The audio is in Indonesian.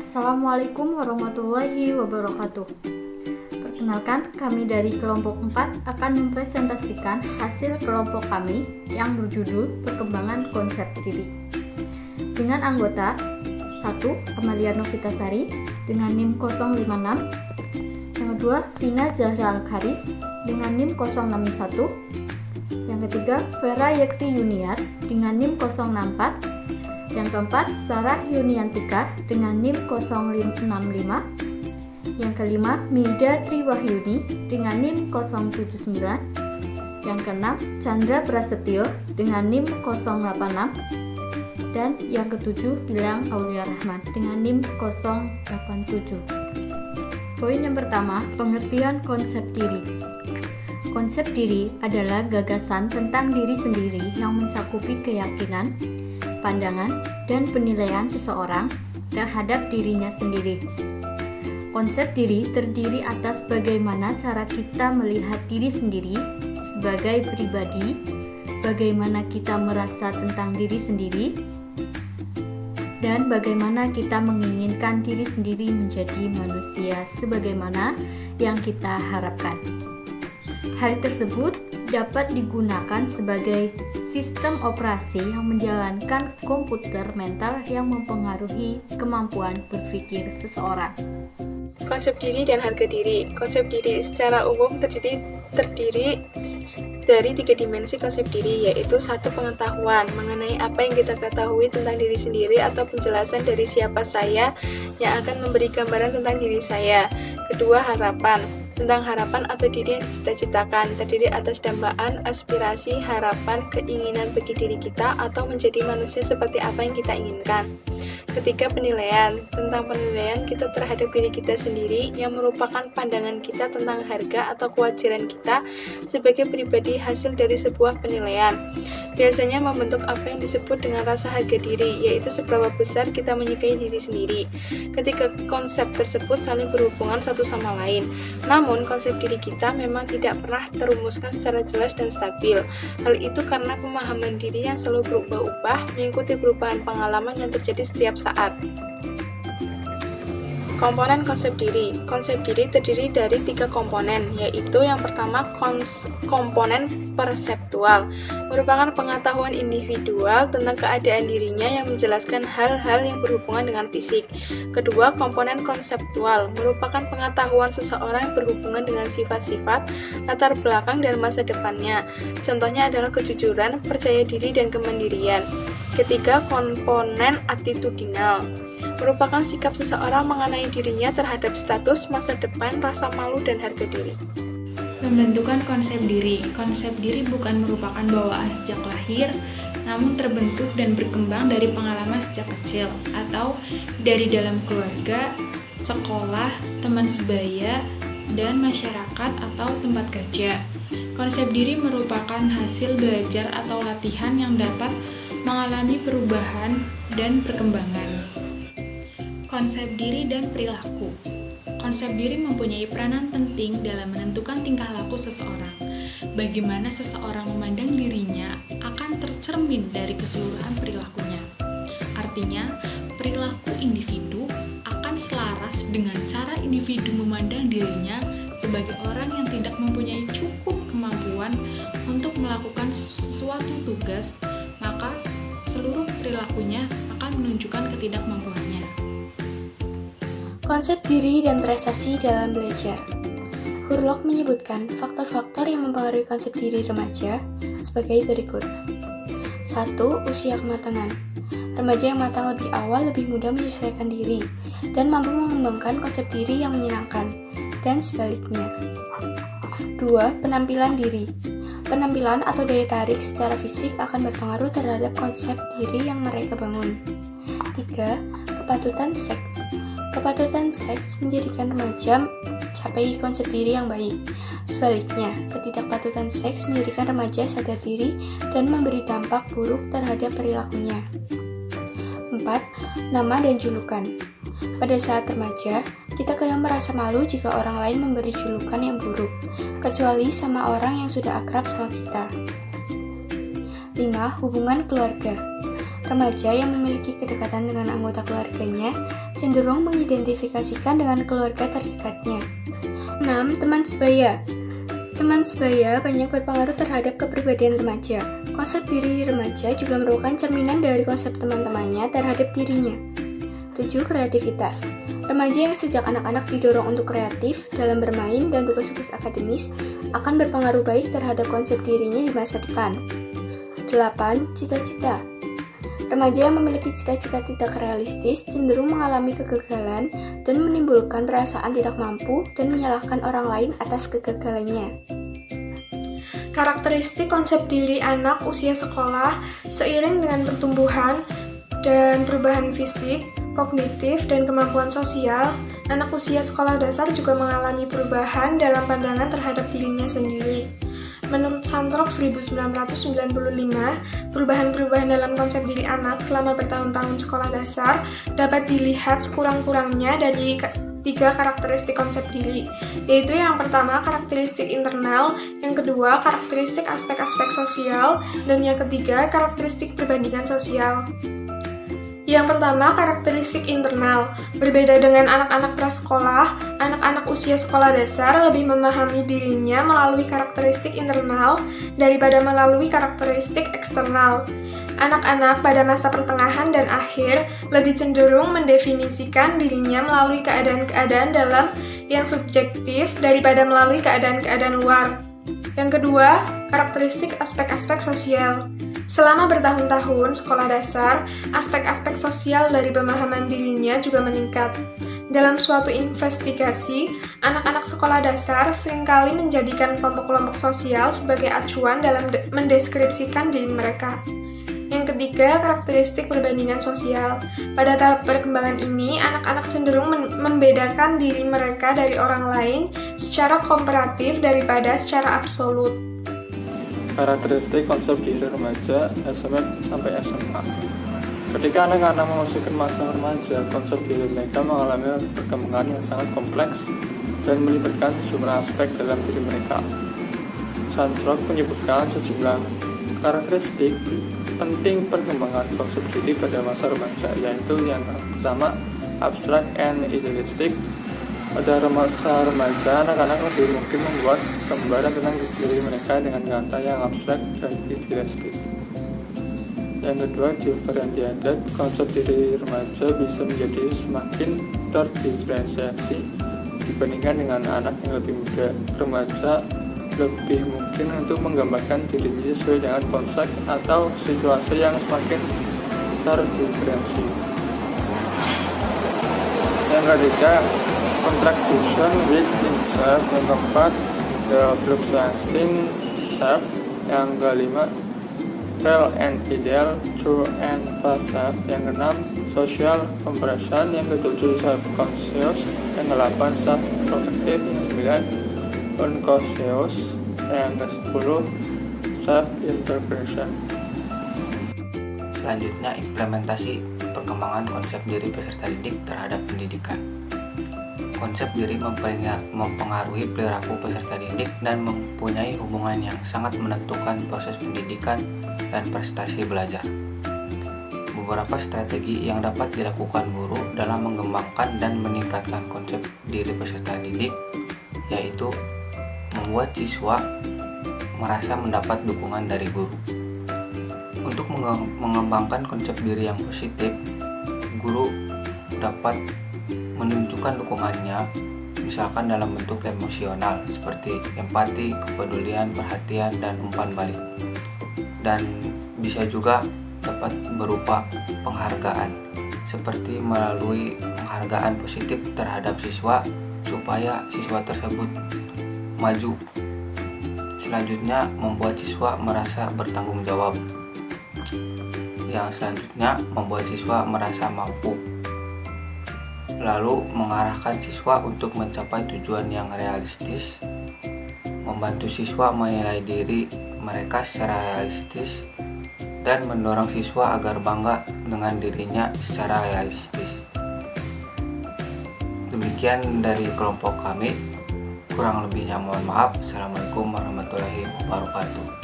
Assalamualaikum warahmatullahi wabarakatuh. Perkenalkan, kami dari kelompok 4 akan mempresentasikan hasil kelompok kami yang berjudul Perkembangan Konsep Diri. Dengan anggota 1. Amalia Novitasari dengan NIM 056, yang kedua Vina Zahra Al-Kharis dengan NIM 061, yang ketiga Vera Yekti Yuniar dengan NIM 064, yang keempat Sarah Yuniantika dengan NIM 065, yang kelima Milda Triwahyudi dengan NIM 079, yang keenam Chandra Prasetyo dengan NIM 086, dan yang ketujuh Gilang Aulia Rahman dengan NIM 087. Poin yang pertama, pengertian konsep diri. Konsep diri adalah gagasan tentang diri sendiri yang mencakupi keyakinan, pandangan, dan penilaian seseorang terhadap dirinya sendiri. Konsep diri terdiri atas bagaimana cara kita melihat diri sendiri sebagai pribadi, bagaimana kita merasa tentang diri sendiri, dan bagaimana kita menginginkan diri sendiri menjadi manusia sebagaimana yang kita harapkan. Hal tersebut dapat digunakan sebagai sistem operasi yang menjalankan komputer mental yang mempengaruhi kemampuan berpikir seseorang. Konsep diri dan harga diri. Konsep diri secara umum terdiri dari 3 dimensi konsep diri, yaitu 1. Pengetahuan mengenai apa yang kita ketahui tentang diri sendiri atau penjelasan dari siapa saya yang akan memberi gambaran tentang diri saya. 2. Harapan tentang harapan atau diri yang dicita-citakan, terdiri atas dambaan, aspirasi, harapan, keinginan bagi diri kita atau menjadi manusia seperti apa yang kita inginkan. 3. Penilaian tentang penilaian kita terhadap diri kita sendiri yang merupakan pandangan kita tentang harga atau kewajaran kita sebagai pribadi hasil dari sebuah penilaian. Biasanya membentuk apa yang disebut dengan rasa harga diri, yaitu seberapa besar kita menyukai diri sendiri. Ketiga konsep tersebut saling berhubungan satu sama lain. Namun, konsep diri kita memang tidak pernah terumuskan secara jelas dan stabil. Hal itu karena pemahaman diri yang selalu berubah-ubah, mengikuti perubahan pengalaman yang terjadi setiap saat. Komponen konsep diri. Konsep diri terdiri dari 3 komponen, yaitu yang pertama komponen perseptual, merupakan pengetahuan individual tentang keadaan dirinya yang menjelaskan hal-hal yang berhubungan dengan fisik. Kedua, komponen konseptual, merupakan pengetahuan seseorang yang berhubungan dengan sifat-sifat, latar belakang, dan masa depannya. Contohnya adalah kejujuran, percaya diri, dan kemandirian. Ketiga, komponen attitudinal, merupakan sikap seseorang mengenai dirinya terhadap status, masa depan, rasa malu, dan harga diri. Pembentukan konsep diri. Konsep diri bukan merupakan bawaan sejak lahir, namun terbentuk dan berkembang dari pengalaman sejak kecil, atau dari dalam keluarga, sekolah, teman sebaya, dan masyarakat atau tempat kerja. Konsep diri merupakan hasil belajar atau latihan yang dapat mengalami perubahan dan perkembangan. Konsep diri dan perilaku. Konsep diri mempunyai peranan penting dalam menentukan tingkah laku seseorang. Bagaimana seseorang memandang dirinya akan tercermin dari keseluruhan perilakunya. Artinya, perilaku individu akan selaras dengan cara individu memandang dirinya sebagai orang yang tidak mempunyai cukup kemampuan untuk melakukan sesuatu tugas, maka seluruh perilakunya akan menunjukkan ketidakmampuannya. Konsep diri dan prestasi dalam belajar. Hurlock menyebutkan faktor-faktor yang mempengaruhi konsep diri remaja sebagai berikut. 1. Usia kematangan. Remaja yang matang lebih awal lebih mudah menyesuaikan diri dan mampu mengembangkan konsep diri yang menyenangkan, dan sebaliknya. 2. Penampilan diri. Penampilan atau daya tarik secara fisik akan berpengaruh terhadap konsep diri yang mereka bangun. 3. Kepatutan seks. Kepatutan seks menjadikan remaja mencapai konsep diri yang baik. Sebaliknya, ketidakpatutan seks menjadikan remaja sadar diri dan memberi dampak buruk terhadap perilakunya. 4. Nama dan julukan. Pada saat remaja, kita kadang merasa malu jika orang lain memberi julukan yang buruk, kecuali sama orang yang sudah akrab sama kita. 5. Hubungan keluarga. Remaja yang memiliki kedekatan dengan anggota keluarganya cenderung mengidentifikasikan dengan keluarga terdekatnya. 6. Teman sebaya. Teman sebaya banyak berpengaruh terhadap kepribadian remaja. Konsep diri remaja juga merupakan cerminan dari konsep teman-temannya terhadap dirinya. 7. Kreativitas. Remaja yang sejak anak-anak didorong untuk kreatif dalam bermain dan tugas-tugas akademis akan berpengaruh baik terhadap konsep dirinya di masa depan. 8. Cita-cita. Remaja yang memiliki cita-cita tidak realistis cenderung mengalami kegagalan dan menimbulkan perasaan tidak mampu dan menyalahkan orang lain atas kegagalannya. Karakteristik konsep diri anak usia sekolah seiring dengan pertumbuhan dan perubahan fisik, kognitif, dan kemampuan sosial, anak usia sekolah dasar juga mengalami perubahan dalam pandangan terhadap dirinya sendiri. Menurut Santrok 1995, perubahan-perubahan dalam konsep diri anak selama bertahun-tahun sekolah dasar dapat dilihat sekurang-kurangnya dari 3 karakteristik konsep diri, yaitu yang pertama karakteristik internal, yang kedua karakteristik aspek-aspek sosial, dan yang ketiga karakteristik perbandingan sosial. Yang pertama, karakteristik internal. Berbeda dengan anak-anak prasekolah, anak-anak usia sekolah dasar lebih memahami dirinya melalui karakteristik internal daripada melalui karakteristik eksternal. Anak-anak pada masa pertengahan dan akhir lebih cenderung mendefinisikan dirinya melalui keadaan-keadaan dalam yang subjektif daripada melalui keadaan-keadaan luar. Yang kedua, karakteristik aspek-aspek sosial. Selama bertahun-tahun sekolah dasar, aspek-aspek sosial dari pemahaman dirinya juga meningkat. Dalam suatu investigasi, anak-anak sekolah dasar seringkali menjadikan kelompok-kelompok sosial sebagai acuan dalam mendeskripsikan diri mereka. Yang ketiga, karakteristik perbandingan sosial. Pada tahap perkembangan ini, anak-anak cenderung membedakan diri mereka dari orang lain secara komparatif daripada secara absolut. Karakteristik konsep diri remaja SMP sampai SMA. Ketika anak-anak memasuki masa remaja, konsep diri mereka mengalami perkembangan yang sangat kompleks dan melibatkan sejumlah aspek dalam diri mereka. Santrok menyebutkan sejumlah karakteristik penting perkembangan konsep diri pada masa remaja, yaitu yang pertama, abstrak and idealistik. Pada masa remaja, anak-anak lebih mungkin membuat gambaran tentang diri mereka dengan kata yang abstrak dan idealistik. Yang kedua, differentiated. Konsep diri remaja bisa menjadi semakin terdiferensiasi dibandingkan dengan anak yang lebih muda. Remaja lebih mungkin untuk menggambarkan dirinya sesuai dengan konsep atau situasi yang semakin terdiferensiasi. Yang ketiga, contradiction within self. Yang keempat, the fluctuating self. Yang kelima, real and ideal, true and false self. Yang keenam, social comparison. Yang ketujuh, self conscious. Yang ke-8, self protective. Yang ke-9, unconscious. Yang ke-10, self interpretation. Selanjutnya, implementasi perkembangan konsep diri peserta didik terhadap pendidikan. Konsep diri mempengaruhi perilaku peserta didik dan mempunyai hubungan yang sangat menentukan proses pendidikan dan prestasi belajar. Beberapa strategi yang dapat dilakukan guru dalam mengembangkan dan meningkatkan konsep diri peserta didik yaitu membuat siswa merasa mendapat dukungan dari guru. Untuk mengembangkan konsep diri yang positif, guru dapat menunjukkan dukungannya, misalkan dalam bentuk emosional seperti empati, kepedulian, perhatian, dan umpan balik. Dan bisa juga dapat berupa penghargaan, seperti melalui penghargaan positif terhadap siswa supaya siswa tersebut maju. Selanjutnya, membuat siswa merasa bertanggung jawab. Yang selanjutnya, membuat siswa merasa mampu. Lalu mengarahkan siswa untuk mencapai tujuan yang realistis, membantu siswa menilai diri mereka secara realistis, dan mendorong siswa agar bangga dengan dirinya secara realistis. Demikian dari kelompok kami, kurang lebihnya mohon maaf. Assalamualaikum warahmatullahi wabarakatuh.